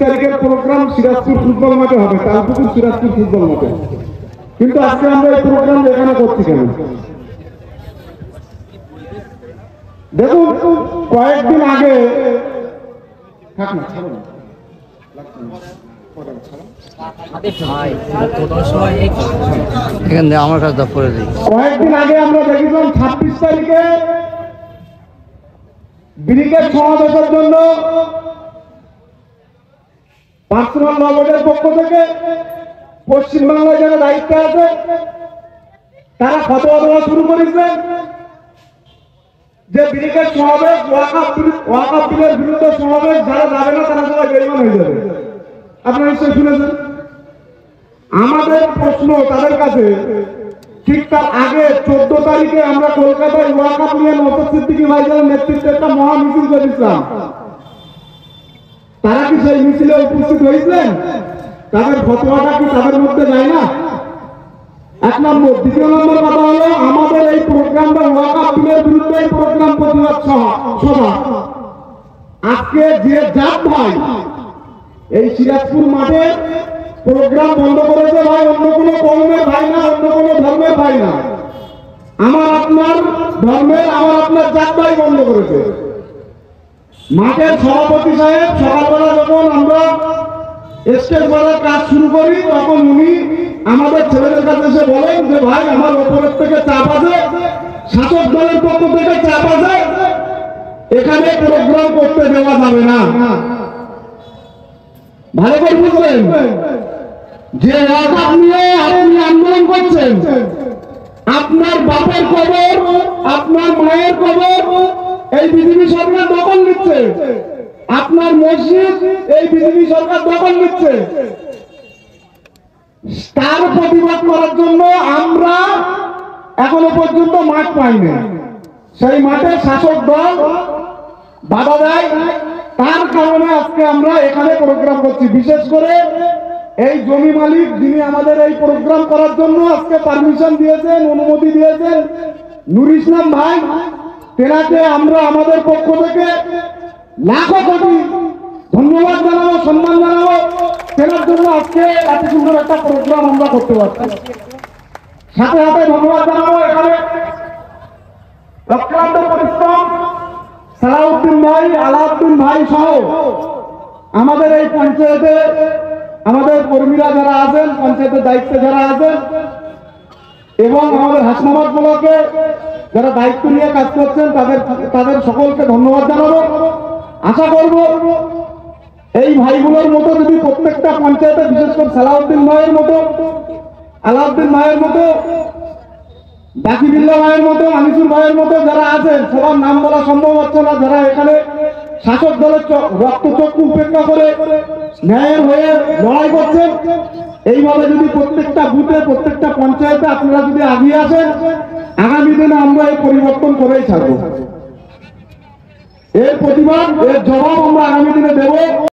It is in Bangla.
তারিখের প্রোগ্রাম সিরাজপুর ফুটবল মাঠে হবে, তালপুকুর সিরাজপুর ফুটবল মাঠে। কিন্তু আজকে আমরা এই প্রোগ্রাম এখানে করছি কেন? দেখুন, কয়েকদিন আগে আমার কাছে করে দিই। কয়েকদিন আগে আমরা দেখেছিলাম 26 তারিখে ব্রিগেড সমাবেশের জন্য পার্সোনাল নগরের পক্ষ থেকে পশ্চিমবাংলায় যারা দায়িত্বে আছে তারা ফতোয়া দেওয়া শুরু করেছেন যে ব্রিগেড সমাবেশ ওয়াকাফ বিলের বিরুদ্ধে সমাবেশ যারা যাবে না তারা সবাই বেঈমান হয়ে যাবে। আপনারা নিশ্চয়ই শুনেছেন। আমাদের প্রশ্ন তাদের কাছে, ঠিক তার আগে 14 তারিখে আমরা কলকাতায় ওয়াকাফ নিয়ে নওশাদ সিদ্দিকী ভাইজানের নেতৃত্বে একটা মহা মিছিল করেছিলাম। তারা কি সেই মিছিলে উপস্থিত হয়েছিলেন? তাদের ফতোয়াটা কি তাদের মধ্যে যায় না? এক নম্বর। দ্বিতীয় নম্বর কথা হলো, আমাদের এই প্রোগ্রামটা ওয়াকাফ বিলের বিরুদ্ধে এই প্রোগ্রাম প্রতিবাদ সভা। আজকে যে জাত ভাই এই সিরাজপুর মাঠে প্রোগ্রাম বন্ধ করেছে, ভাই অন্য কোনো কওমের ভাই না, অন্য কোনো ধর্মের ভাই না, আমার আপনার ধর্মের, আমার আপনার জাত ভাই বন্ধ করেছে। মাঠের সভাপতি সাহেব সকালবেলা যখন আমরা স্টেজ করার কাজ শুরু করি তখন উনি আমাদের ছেলেদের কাছে এসে বলেন যে ভাই আমার ওপরের থেকে চাপ আছে, শাসক দলের পক্ষ থেকে চাপ আছে, এখানে প্রোগ্রাম করতে দেওয়া যাবে না। ভালো করে বুঝলেন যে ওয়াকাফ নিয়ে আপনি আন্দোলন করছেন, আপনার বাপের কবর, আপনার মায়ের কবর এই বিজেপি সরকার দখল নিচ্ছে, আপনার মসজিদ এই বিজেপি সরকার দখল নিচ্ছে। তার প্রতিবাদ করার জন্য আমরা এখনো পর্যন্ত মাঠ পাইনি। সেই মাঠে শাসক দল বাধা দেয়, তার কারণে আজকে আমরা এখানে প্রোগ্রাম করছি। বিশেষ করে এই জমি মালিক যিনি আমাদের এই প্রোগ্রাম করার জন্য আজকে পারমিশন দিয়েছেন, অনুমতি দিয়েছেন, নুর ইসলাম ভাই, তেনাকে আমরা আমাদের পক্ষ থেকে লাখো কোটি ধন্যবাদ জানাবো, সম্মান জানাবো। তেনার জন্য আজকে এত সুন্দর একটা প্রোগ্রাম আমরা করতে পারছি। সাথে সাথে ধন্যবাদ জানাবো এখানে অক্লান্ত পরিশ্রম সালাউদ্দিন ভাই, আলাউদ্দিন ভাই সহ আমাদের এই পঞ্চায়েতে আমাদের কর্মীরা যারা আছেন, পঞ্চায়েতের দায়িত্বে যারা আছেন এবং আমাদের হাসনাবাদ ব্লকে যারা দায়িত্ব নিয়ে কাজ করছেন তাদের সকলকে ধন্যবাদ জানাবো। আশা করব এই ভাইগুলোর মতো যদি প্রত্যেকটা পঞ্চায়েতে, বিশেষ করে সালাউদ্দিন ভাইয়ের মতো, আলাউদ্দিন ভাইয়ের মতো, বাকিবিল্লাহ ভাইয়ের মতো, আনিসুর ভাইয়ের মতো যারা আছেন, সবার নাম বলা সম্ভব হচ্ছে না, যারা এখানে শাসক দলের রক্তচক্ষু উপেক্ষা করে ন্যায়ের হয়ে লড়াই করছেন, এইভাবে যদি প্রত্যেকটা বুথে, প্রত্যেকটা পঞ্চায়েতে আপনারা যদি এগিয়ে আসেন, আগামী দিনে আমরা এই পরিবর্তন করেই থাকবো। এর প্রতিবাদ, এর জবাব আমরা আগামী দিনে দেব।